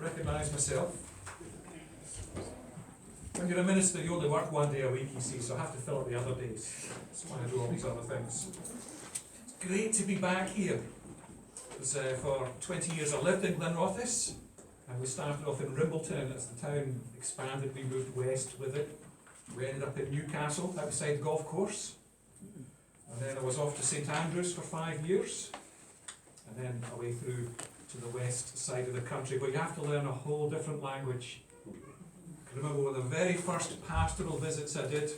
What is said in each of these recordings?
recognise myself. When you're a minister, you only work one day a week, you see, so I have to fill up the other days. That's why I do all these other things. It's great to be back here. Because for 20 years I lived in Glenrothes, and we started off in Rimbleton. As the town expanded, we moved west with it. We ended up in Newcastle, outside the golf course. And then I was off to St Andrews for 5 years, and then away through to the west side of the country. But you have to learn a whole different language. I remember one of the very first pastoral visits I did,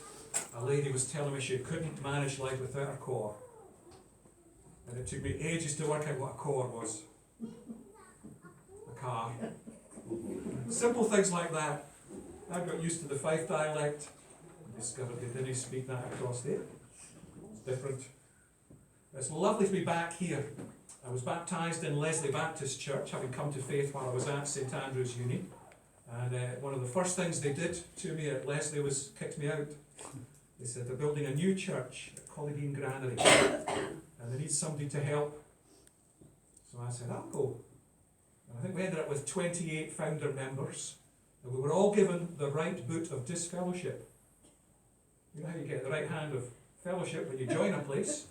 a lady was telling me she couldn't manage life without a core. And it took me ages to work out what a core was. A car. Simple things like that. I got used to the Fife dialect and discovered they didn't speak that across there. It's different. It's lovely to be back here. I was baptised in Leslie Baptist Church, having come to faith while I was at St Andrews Uni. And one of the first things they did to me at Leslie was kicked me out. They said they're building a new church at Collydean Granary, and they need somebody to help. So I said, I'll go. And I think we ended up with 28 founder members, and we were all given the right boot of disfellowship. You know how you get the right hand of fellowship when you join a place?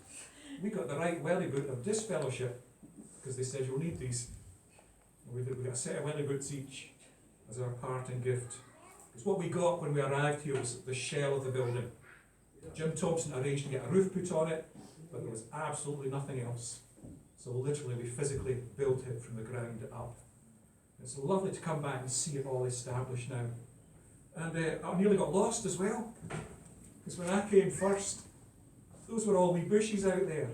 We got the right welly boot of disfellowship, because they said you'll need these. And we got a set of welly boots each as our parting gift. Because what we got when we arrived here was the shell of the building. Jim Thompson arranged to get a roof put on it, but there was absolutely nothing else. So literally we physically built it from the ground up. It's lovely to come back and see it all established now. And I nearly got lost as well, because when I came first, those were all wee bushes out there.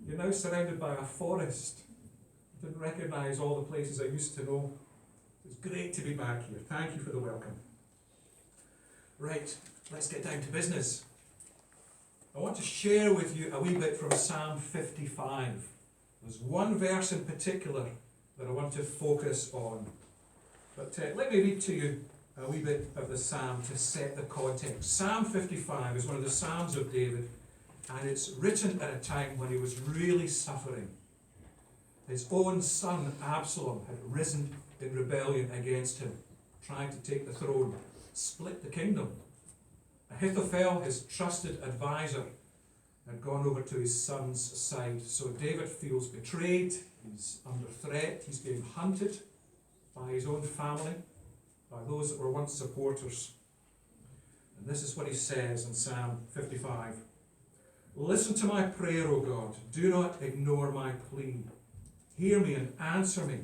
You're now surrounded by a forest. I didn't recognise all the places I used to know. It's great to be back here. Thank you for the welcome. Right, let's get down to business. I want to share with you a wee bit from Psalm 55. There's one verse in particular that I want to focus on. But let me read to you a wee bit of the psalm to set the context. Psalm 55 is one of the Psalms of David, and it's written at a time when he was really suffering. His own son Absalom had risen in rebellion against him, trying to take the throne, split the kingdom. Ahithophel, his trusted advisor, had gone over to his son's side. So David feels betrayed, he's under threat, he's being hunted by his own family, by those that were once supporters. And this is what he says in Psalm 55. Listen to my prayer, O God. Do not ignore my plea. Hear me and answer me.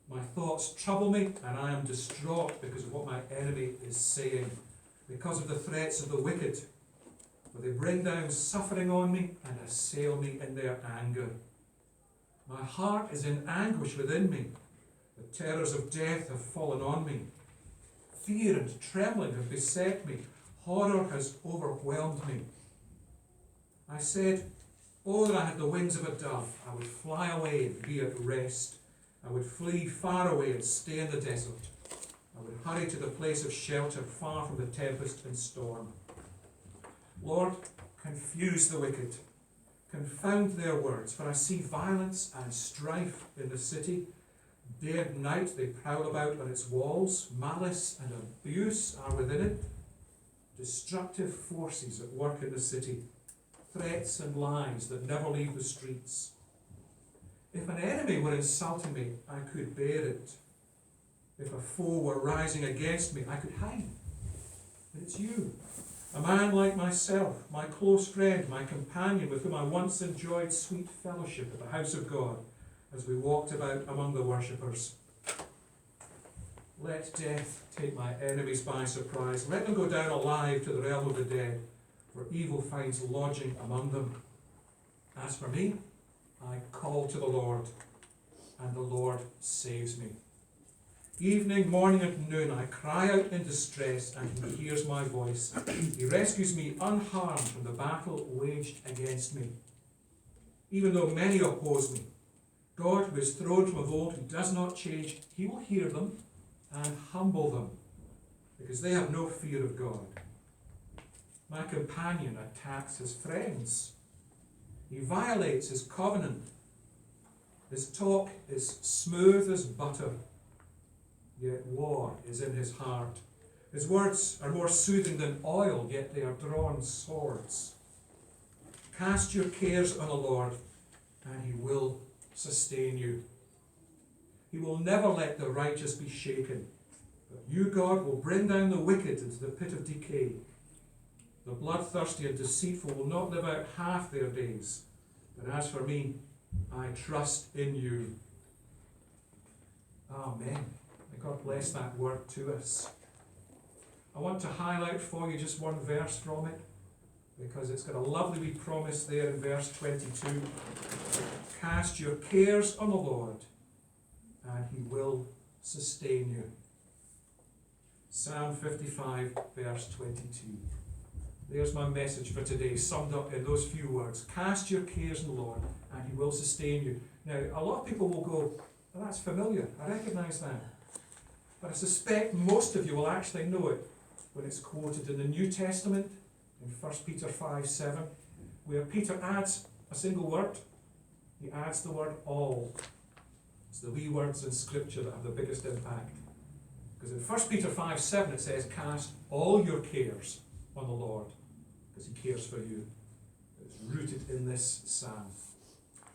My thoughts trouble me, and I am distraught because of what my enemy is saying, because of the threats of the wicked. For they bring down suffering on me and assail me in their anger. My heart is in anguish within me. The terrors of death have fallen on me. Fear and trembling have beset me. Horror has overwhelmed me. I said, oh, that I had the wings of a dove. I would fly away and be at rest. I would flee far away and stay in the desert. I would hurry to the place of shelter, far from the tempest and storm. Lord, confuse the wicked. Confound their words, for I see violence and strife in the city. Day and night they prowl about on its walls. Malice and abuse are within it. Destructive forces at work in the city. Threats and lies that never leave the streets. If an enemy were insulting me, I could bear it. If a foe were rising against me, I could hide. But it's you, a man like myself, my close friend, my companion, with whom I once enjoyed sweet fellowship at the house of God as we walked about among the worshippers. Let death take my enemies by surprise. Let them go down alive to the realm of the dead, for evil finds lodging among them. As for me, I call to the Lord, and the Lord saves me. Evening, morning, and noon, I cry out in distress, and he hears my voice. He rescues me unharmed from the battle waged against me. Even though many oppose me, God, who is throned from of old, who does not change, he will hear them and humble them, because they have no fear of God. My companion attacks his friends. He violates his covenant. His talk is smooth as butter. yet war is in his heart. His words are more soothing than oil, yet they are drawn swords. Cast your cares on the Lord, and he will sustain you. He will never let the righteous be shaken, but you, God, will bring down the wicked into the pit of decay. The bloodthirsty and deceitful will not live out half their days, but as for me, I trust in you. Amen. May God bless that word to us. I want to highlight for you just one verse from it, because it's got a lovely wee promise there in verse 22. Cast your cares on the Lord, and he will sustain you. Psalm 55, verse 22. There's my message for today, summed up in those few words. Cast your cares on the Lord, and he will sustain you. Now, a lot of people will go, well, that's familiar, I recognise that. But I suspect most of you will actually know it when it's quoted in the New Testament, in 1 Peter 5:7, where Peter adds a single word. He adds the word all. It's the wee words in Scripture that have the biggest impact. Because in 1 Peter 5:7 it says, cast all your cares on the Lord, because he cares for you. It's rooted in this psalm.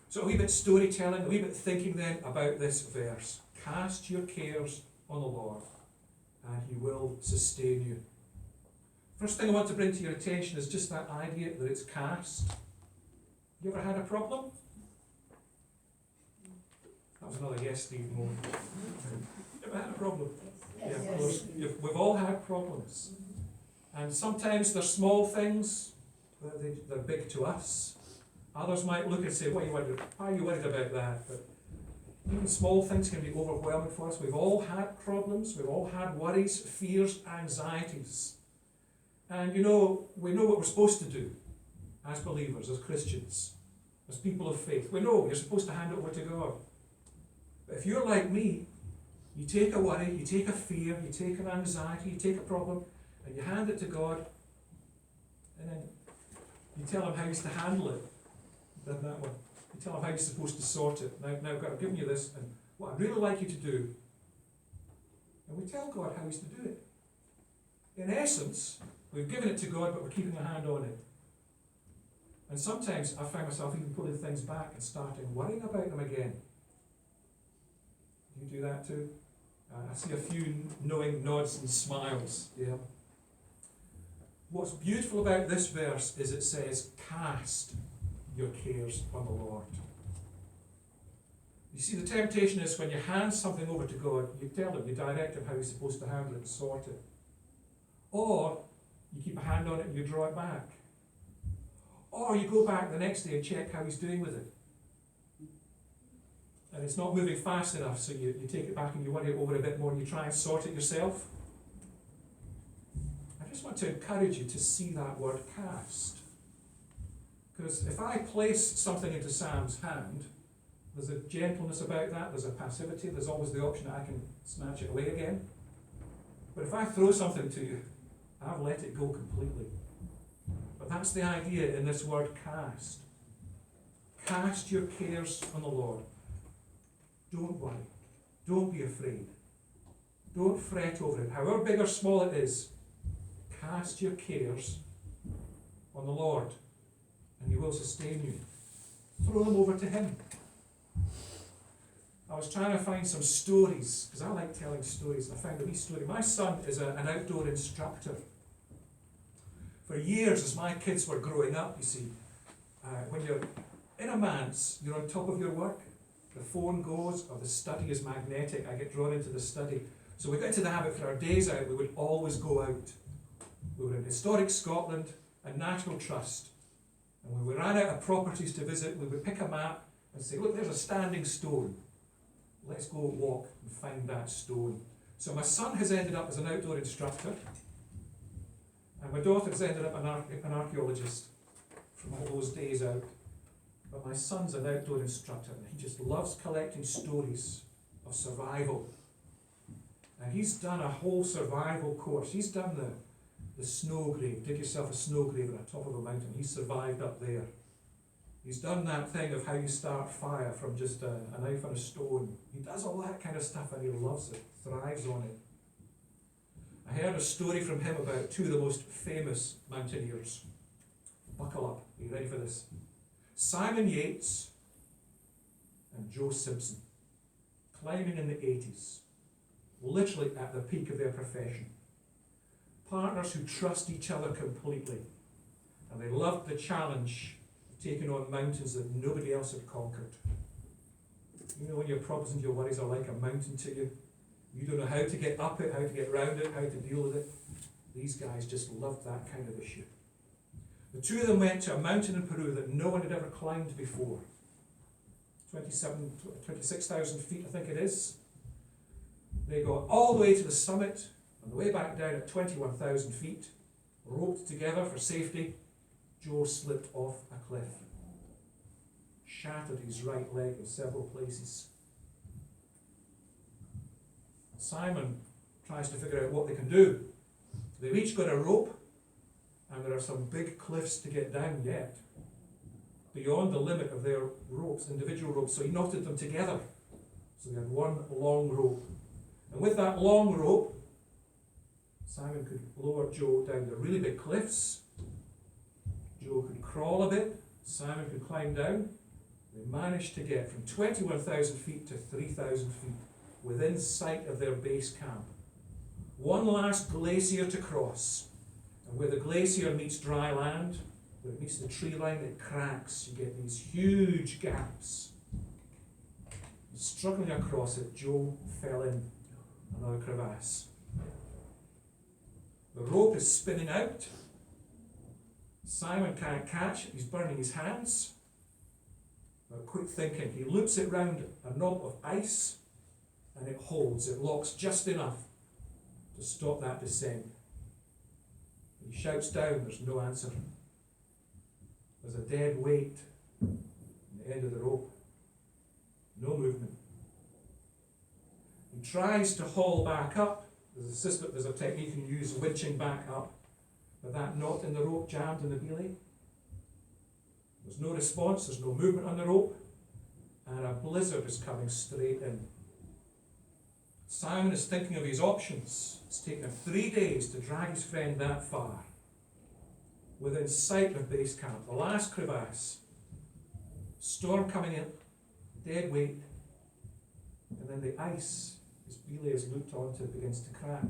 So a wee bit storytelling, a wee bit thinking then about this verse. Cast your cares on the Lord, and he will sustain you. First thing I want to bring to your attention is just that idea that it's cast. You ever had a problem? That was another yes, Steve moment. You ever had a problem? Yeah, of course. We've all had problems. And sometimes they're small things, they're big to us. Others might look and say, why are you worried about that? But even small things can be overwhelming for us. We've all had problems, we've all had worries, fears, anxieties. And we know what we're supposed to do as believers, as Christians, as people of faith. We know you're supposed to hand it over to God. But if you're like me, you take a worry, you take a fear, you take an anxiety, you take a problem, and you hand it to God, and then you tell him how he's to handle it. That one. You tell him how you're supposed to sort it. Now God, I've given you this, and what I'd really like you to do. And we tell God how he's to do it. In essence, we've given it to God, but we're keeping a hand on it. And sometimes I find myself even pulling things back and starting worrying about them again. Do you do that too? I see a few knowing nods and smiles. Yeah. What's beautiful about this verse is it says, cast your cares on the Lord. You see, the temptation is when you hand something over to God, you tell him, you direct him how he's supposed to handle it and sort it. Or you keep a hand on it and you draw it back. Or you go back the next day and check how he's doing with it. And it's not moving fast enough, so you take it back and you worry over it a bit more and you try and sort it yourself. I just want to encourage you to see that word cast. Because if I place something into Sam's hand, there's a gentleness about that, there's a passivity, there's always the option that I can snatch it away again. But if I throw something to you, I've let it go completely. But that's the idea in this word cast. Cast your cares on the Lord. Don't worry. Don't be afraid. Don't fret over it. However big or small it is, cast your cares on the Lord, and he will sustain you. Throw them over to him. I was trying to find some stories, because I like telling stories, and I found a wee story. My son is an outdoor instructor. For years, as my kids were growing up, you see, when you're in a manse, you're on top of your work. The phone goes, or the study is magnetic. I get drawn into the study. So we got into the habit for our days out, we would always go out. We were in historic Scotland and National Trust. And when we ran out of properties to visit, we would pick a map and say, look, there's a standing stone. Let's go walk and find that stone. So my son has ended up as an outdoor instructor, and my daughter has ended up an archaeologist from all those days out. But my son's an outdoor instructor, and he just loves collecting stories of survival. And he's done a whole survival course. He's done the snow grave. Dig yourself a snow grave at the top of a mountain. He survived up there. He's done that thing of how you start fire from just a knife and a stone. He does all that kind of stuff and he loves it, thrives on it. I heard a story from him about two of the most famous mountaineers. Buckle up, are you ready for this? Simon Yates and Joe Simpson, climbing in the 80s, literally at the peak of their profession. Partners who trust each other completely, and they loved the challenge of taking on mountains that nobody else had conquered. You know, when your problems and your worries are like a mountain to you, you don't know how to get up it, how to get round it, how to deal with it. These guys just loved that kind of issue. The two of them went to a mountain in Peru that no one had ever climbed before. 26,000 feet, I think it is. They got all the way to the summit, on the way back down at 21,000 feet, roped together for safety. Joe slipped off a cliff, shattered his right leg in several places. Simon tries to figure out what they can do. They've each got a rope, and there are some big cliffs to get down yet, beyond the limit of their ropes, individual ropes, so he knotted them together. So they had one long rope. And with that long rope, Simon could lower Joe down the really big cliffs. Joe could crawl a bit, Simon could climb down. They managed to get from 21,000 feet to 3,000 feet, within sight of their base camp. One last glacier to cross, and where the glacier meets dry land, where it meets the tree line, it cracks. You get these huge gaps. Struggling across it, Joe fell in another crevasse. The rope is spinning out. Simon can't catch it, he's burning his hands. But quick thinking, he loops it round a knob of ice, and it holds, it locks just enough to stop that descent. He shouts down, there's no answer. There's a dead weight on the end of the rope. No movement. He tries to haul back up. There's a technique you can use, winching back up, but that knot in the rope jammed in the belay. There's no response, there's no movement on the rope, and a blizzard is coming straight in. Simon is thinking of his options. It's taken him 3 days to drag his friend that far, within sight of base camp. The last crevasse, storm coming in, dead weight, and then the ice his belay is looped onto begins to crack.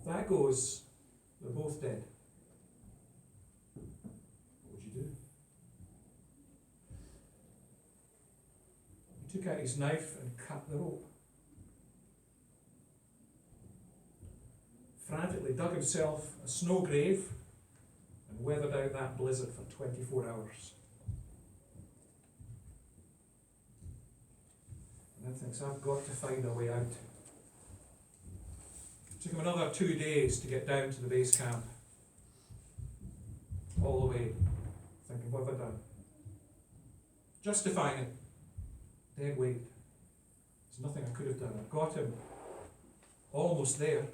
If that goes, they're both dead. What would you do? He took out his knife and cut the rope. Frantically dug himself a snow grave and weathered out that blizzard for 24 hours. And then thinks, I've got to find a way out. It took him another 2 days to get down to the base camp. All the way, thinking, what have I done? Justifying it. Dead weight. There's nothing I could have done. I've got him almost there.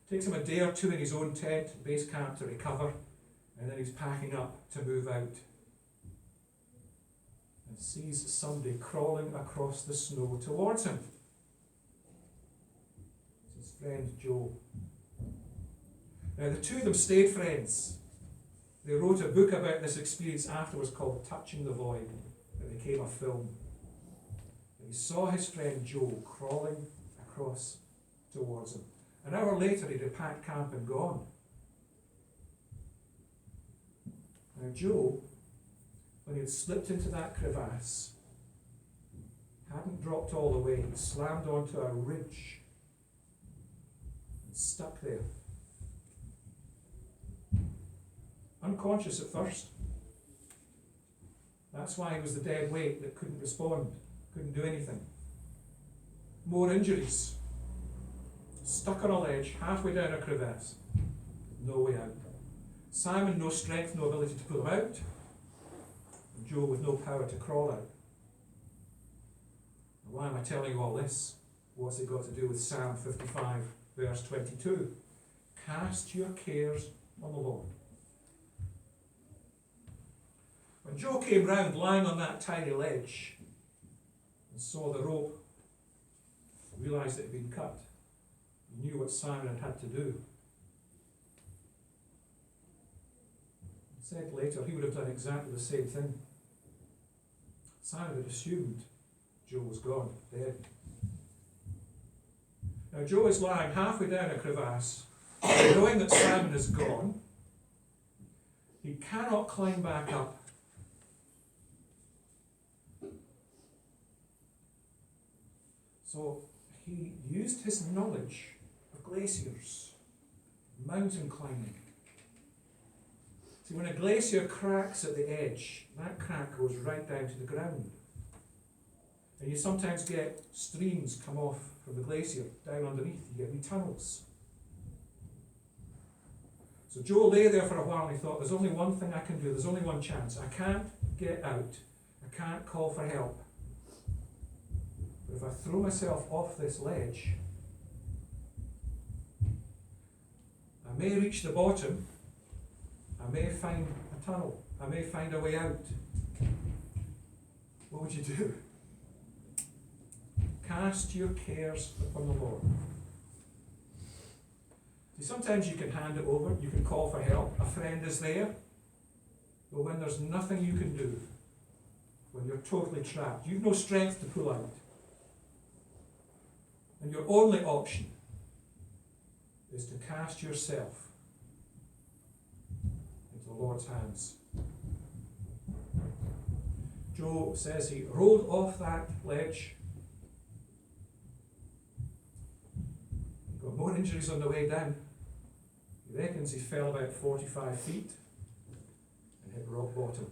Takes him a day or two in his own tent, base camp, to recover, and then he's packing up to move out. And sees somebody crawling across the snow towards him. It's his friend Joe. Now the two of them stayed friends. They wrote a book about this experience afterwards called Touching the Void. It became a film. And he saw his friend Joe crawling across towards him. An hour later he'd have packed camp and gone. Now Joe, when he had slipped into that crevasse, hadn't dropped all the way, he slammed onto a ridge and stuck there. Unconscious at first. That's why he was the dead weight that couldn't respond, couldn't do anything. More injuries. Stuck on a ledge, halfway down a crevasse. No way out. Simon, no strength, no ability to pull him out. And Joe with no power to crawl out. And why am I telling you all this? What's it got to do with Psalm 55, verse 22? Cast your cares on the Lord, When Joe came round lying on that tiny ledge and saw the rope, realised it had been cut, he knew what Simon had had to do. He said later he would have done exactly the same thing. Simon had assumed Joe was gone, dead. Now Joe is lying halfway down a crevasse, knowing that Simon is gone. He cannot climb back up. So he used his knowledge of glaciers, mountain climbing. See, when a glacier cracks at the edge, that crack goes right down to the ground. And you sometimes get streams come off from the glacier down underneath. You get wee tunnels. So Joe lay there for a while and he thought, there's only one thing I can do, there's only one chance. I can't get out. I can't call for help. But if I throw myself off this ledge, I may reach the bottom, I may find a tunnel, I may find a way out. What would you do? Cast your cares upon the Lord. See, sometimes you can hand it over, you can call for help, a friend is there, but when there's nothing you can do, when you're totally trapped, you've no strength to pull out, and your only option is to cast yourself into the Lord's hands. Joe says he rolled off that ledge. He got more injuries on the way down. He reckons he fell about 45 feet and hit rock bottom.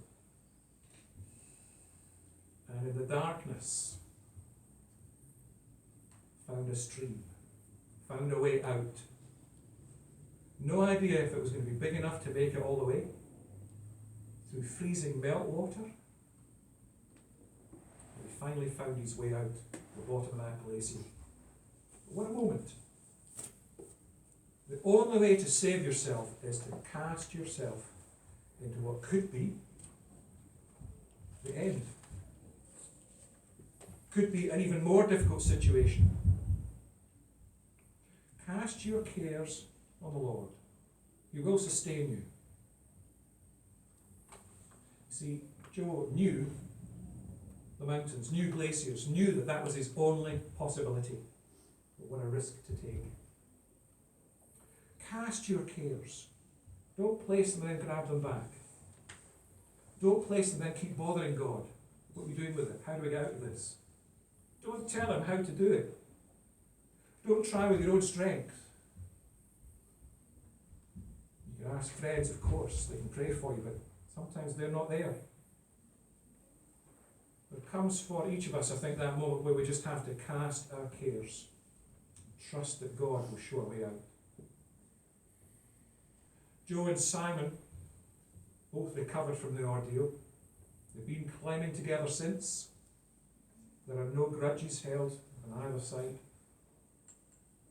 And in the darkness, found a stream, found a way out. No idea if it was going to be big enough to make it all the way through freezing meltwater. And he finally found his way out the bottom of that glacier. But what a moment. The only way to save yourself is to cast yourself into what could be the end. Could be an even more difficult situation. Cast your cares on the Lord. He will sustain you. See, Joe knew the mountains, knew glaciers, knew that that was his only possibility. But what a risk to take. Cast your cares. Don't place them and then grab them back. Don't place them and then keep bothering God. What are we doing with it? How do we get out of this? Don't tell him how to do it. Don't try with your own strength. You can ask friends, of course, they can pray for you, but sometimes they're not there. There comes for each of us, I think, that moment where we just have to cast our cares. Trust that God will show a way out. Joe and Simon both recovered from the ordeal. They've been climbing together since. There are no grudges held on either side.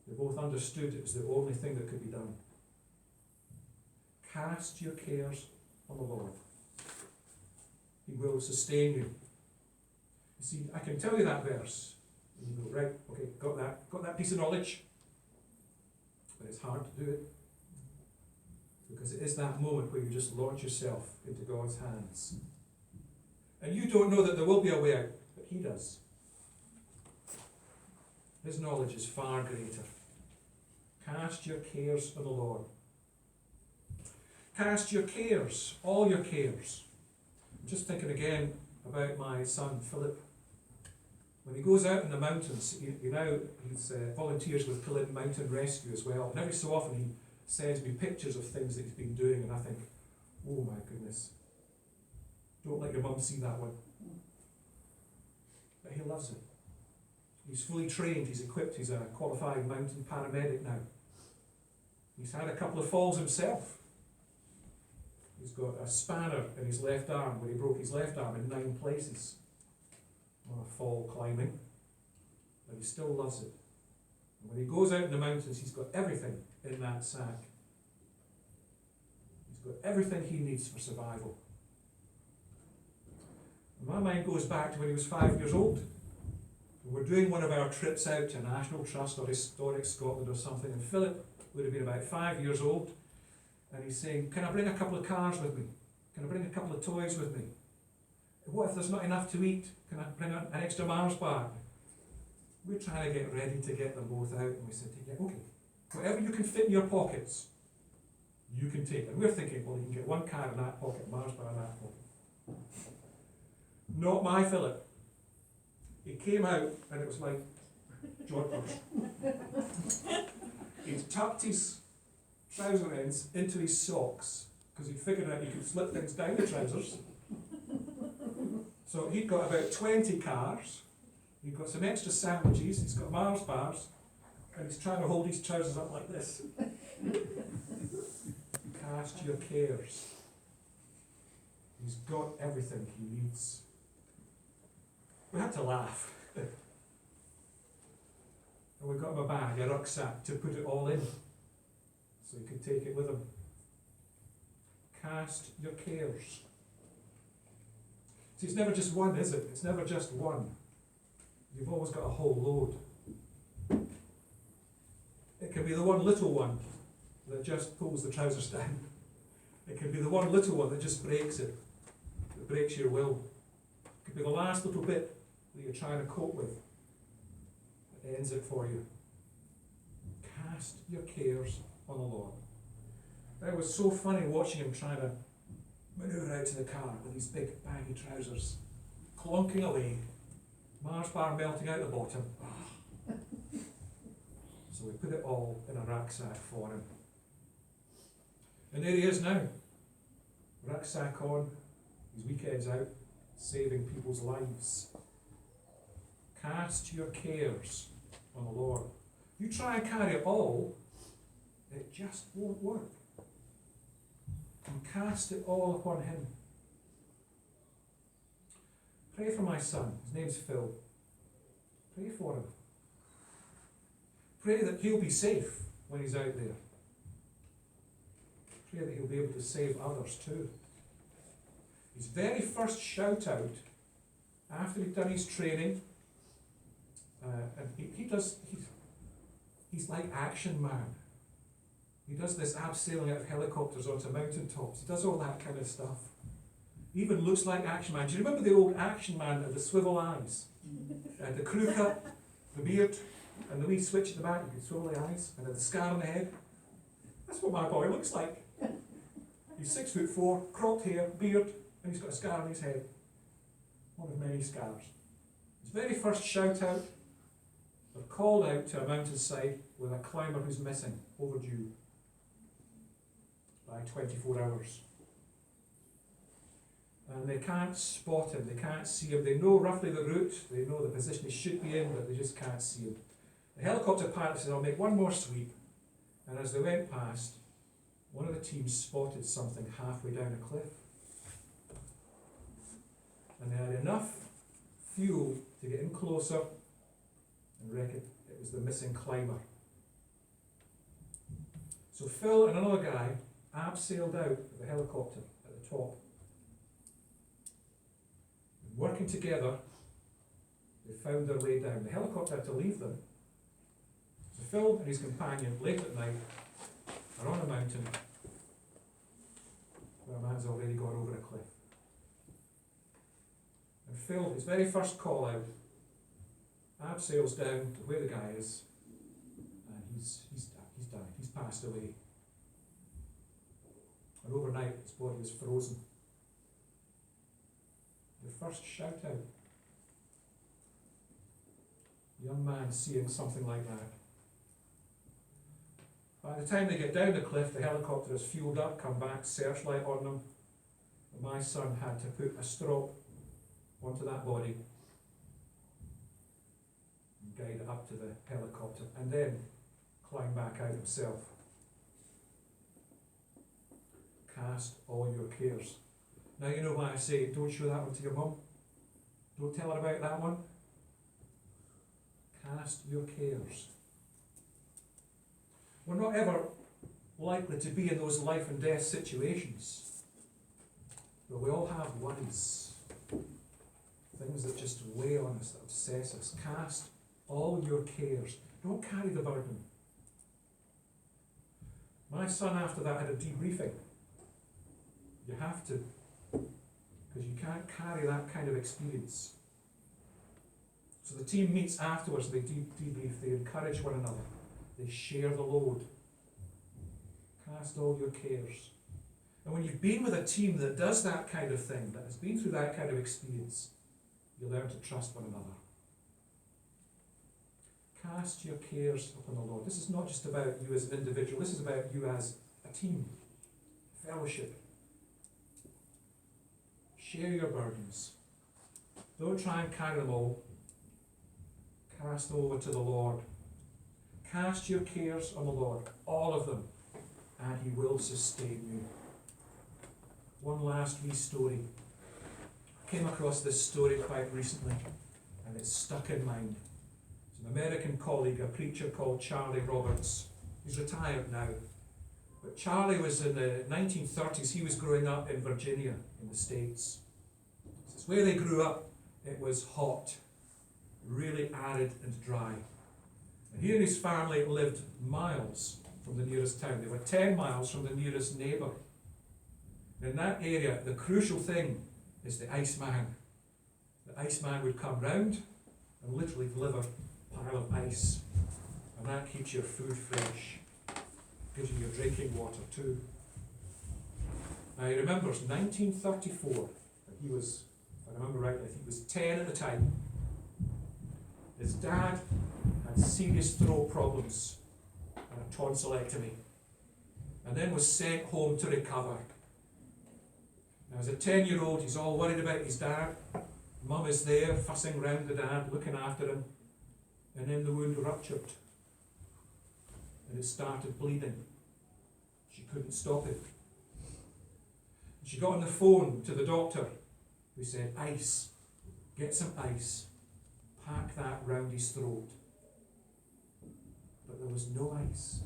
They both understood it was the only thing that could be done. Cast your cares on the Lord. He will sustain you. You see, I can tell you that verse. And you go, right, okay, got that piece of knowledge. But it's hard to do it. Because it is that moment where you just launch yourself into God's hands. And you don't know that there will be a way out, but He does. His knowledge is far greater. Cast your cares on the Lord. Cast your cares, all your cares. I'm just thinking again about my son Philip. When he goes out in the mountains, he volunteers with Collydean Mountain Rescue as well. And every so often he sends me pictures of things that he's been doing, and I think, oh my goodness, don't let your mum see that one. But he loves it. He's fully trained, he's equipped, he's a qualified mountain paramedic now. He's had a couple of falls himself. He's got a spanner in his left arm where he broke his left arm in 9 places on a fall climbing. But he still loves it. And when he goes out in the mountains, he's got everything in that sack. He's got everything he needs for survival. And my mind goes back to when he was 5 years old. We're doing one of our trips out to National Trust or Historic Scotland or something, and Philip would have been about 5 years old, and he's saying, can I bring a couple of cars with me? Can I bring a couple of toys with me? What if there's not enough to eat? Can I bring an extra Mars bar? We're trying to get ready to get them both out, and we said, yeah, okay, whatever you can fit in your pockets, you can take. And we're thinking, well, you can get one car in that pocket, Mars bar in that pocket. Not my Philip. He came out, and it was like George. He'd tucked his trouser ends into his socks, because he figured out he could slip things down the trousers. So he'd got about 20 cars, he'd got some extra sandwiches, he's got Mars bars, and he's trying to hold his trousers up like this. Cast your cares. He's got everything he needs. We had to laugh. And we got him a bag, a rucksack, to put it all in, so he could take it with him. Cast your cares. See, it's never just one, is it? It's never just one. You've always got a whole load. It can be the one little one that just pulls the trousers down. It can be the one little one that just breaks it, that breaks your will. It could be the last little bit that you're trying to cope with, that ends it for you. Cast your cares on the Lord. It was so funny watching him trying to manoeuvre out to the car with these big baggy trousers, clonking away, Mars bar melting out the bottom. So we put it all in a rucksack for him. And there he is now, rucksack on, his weekends out, saving people's lives. Cast your cares on the Lord. You try and carry it all, it just won't work. And cast it all upon him. Pray for my son. His name's Phil. Pray for him. Pray that he'll be safe when he's out there. Pray that he'll be able to save others too. His very first shout out, after he'd done his training, and he's like Action Man. He does this abseiling out of helicopters onto mountain tops. He does all that kind of stuff. He even looks like Action Man. Do you remember the old Action Man with the swivel eyes? The crew cut, the beard, and the wee switch at the back, you could swivel the eyes, and then the scar on the head. That's what my boy looks like. He's 6'4", cropped hair, beard, and he's got a scar on his head. One of many scars. His very first shout out, they're called out to a mountainside with a climber who's missing, overdue, by 24 hours. And they can't spot him, they can't see him. They know roughly the route, they know the position he should be in, but they just can't see him. The helicopter pilot said, I'll make one more sweep. And as they went past, one of the teams spotted something halfway down a cliff. And they had enough fuel to get in closer and reckon it was the missing climber. So Phil and another guy abseiled out of the helicopter at the top. And working together, they found their way down. The helicopter had to leave them. So Phil and his companion, late at night, are on a mountain where a man's already gone over a cliff. And Phil, his very first call out, abseils down to where the guy is, and he's died, he's passed away. And overnight his body was frozen. The first shout out. A young man seeing something like that. By the time they get down the cliff, the helicopter is fueled up, come back, searchlight on them. And my son had to put a strap onto that body and guide it up to the helicopter, and then climb back out himself. Cast all your cares. Now you know why I say, don't show that one to your mum. Don't tell her about that one. Cast your cares. We're not ever likely to be in those life and death situations, but we all have worries. things that just weigh on us, that obsess us. Cast all your cares. Don't carry the burden. My son after that had a debriefing. You have to, because you can't carry that kind of experience. So the team meets afterwards, they debrief, they encourage one another, they share the load. Cast all your cares. And when you've been with a team that does that kind of thing, that has been through that kind of experience, you learn to trust one another. Cast your cares upon the Lord. This is not just about you as an individual, this is about you as a team, fellowship. Share your burdens. Don't try and carry them all. Cast them over to the Lord. Cast your cares on the Lord, all of them, and He will sustain you. One last wee story. I came across this story quite recently, and it's stuck in mind. It's an American colleague, a preacher called Charlie Roberts. He's retired now. But Charlie was in the 1930s, he was growing up in Virginia, in the States. It's where they grew up. It was hot, really arid and dry. And he and his family lived miles from the nearest town. They were 10 miles from the nearest neighbour. In that area, the crucial thing is the Iceman. The Iceman would come round and literally deliver a pile of ice. And that keeps your food fresh. Gives you your drinking water too. Now he remembers 1934, and he was, if I remember rightly, I think he was 10 at the time. His dad had serious throat problems and a tonsillectomy, and then was sent home to recover. Now as a 10-year-old, he's all worried about his dad. Mum is there, fussing round the dad, looking after him, and then the wound ruptured. And it started bleeding. She couldn't stop it. She got on the phone to the doctor, who said, ice, get some ice, pack that round his throat. But there was no ice.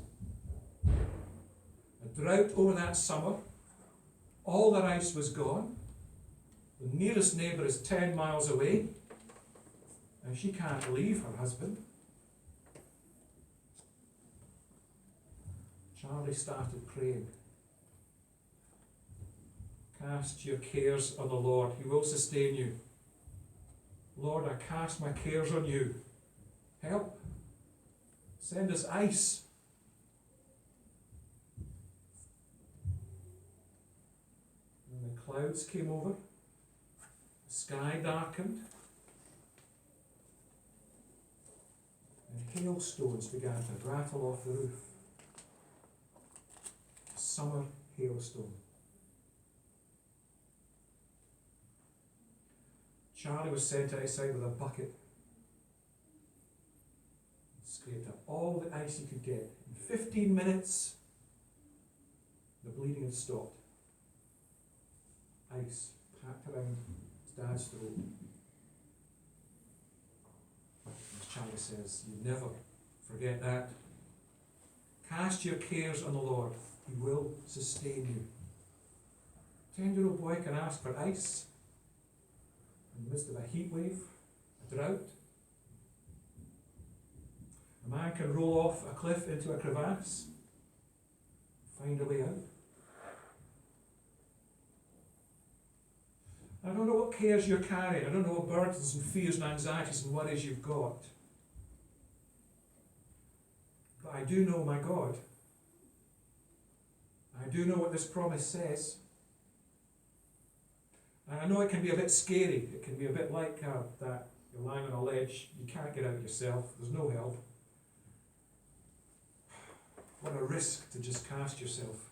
A drought over that summer, all their ice was gone. The nearest neighbour is 10 miles away, and she can't leave her husband. Charlie started praying. Cast your cares on the Lord. He will sustain you. Lord, I cast my cares on you. Help. Send us ice. And the clouds came over. The sky darkened. And hailstones began to rattle off the roof. Summer hailstone. Charlie was sent outside with a bucket. Scraped up all the ice he could get. In 15 minutes, the bleeding had stopped. Ice packed around his dad's throat. As Charlie says, you never forget that. Cast your cares on the Lord. He will sustain you. 10-year-old boy can ask for ice in the midst of a heat wave, a drought. A man can roll off a cliff into a crevasse, find a way out. I don't know what cares you're carrying. I don't know what burdens and fears and anxieties and worries you've got. But I do know my God. I do know what this promise says. And I know it can be a bit scary. It can be a bit like that you're lying on a ledge, you can't get out yourself, there's no help. What a risk to just cast yourself.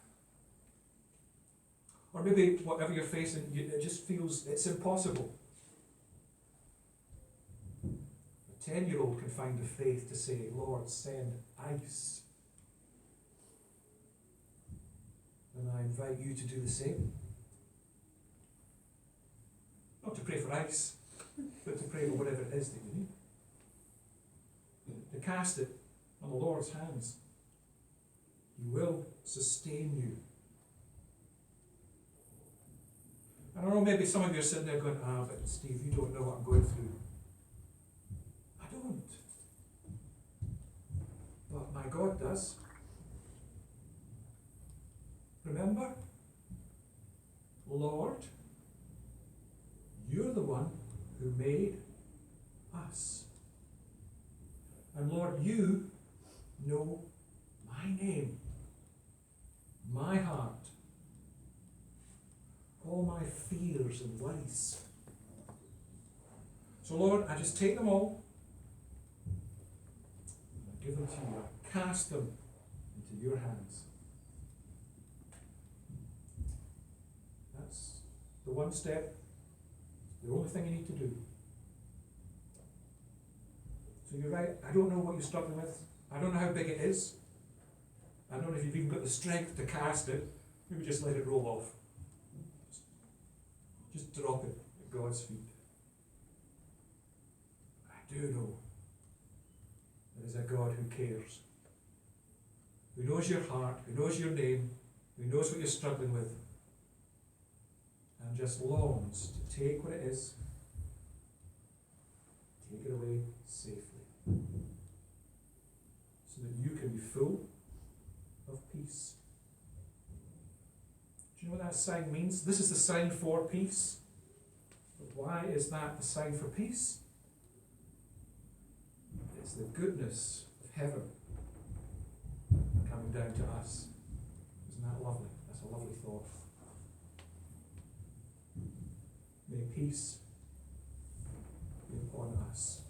Or maybe whatever you're facing, it just feels it's impossible. A 10-year-old can find the faith to say, Lord, send ice. And I invite you to do the same. Not to pray for ice, but to pray for whatever it is that you need. To cast it on the Lord's hands. He will sustain you. I don't know, maybe some of you are sitting there going, but Steve, you don't know what I'm going through. I don't. But my God does. Remember? Lord, you're the one who made us. And Lord, you know my name, my heart, all my fears and worries. So Lord, I just take them all, and I give them to you. I cast them into your hands. That's the one step, the only thing you need to do. So you're right, I don't know what you're struggling with. I don't know how big it is. I don't know if you've even got the strength to cast it. Maybe just let it roll off. Just drop it at God's feet. I do know there is a God who cares, who knows your heart, who knows your name, who knows what you're struggling with, and just longs to take what it is, take it away safely, so that you can be full of peace. Do you know what that sign means? This is the sign for peace. But why is that the sign for peace? It's the goodness of heaven coming down to us. Isn't that lovely? That's a lovely thought. May peace be upon us.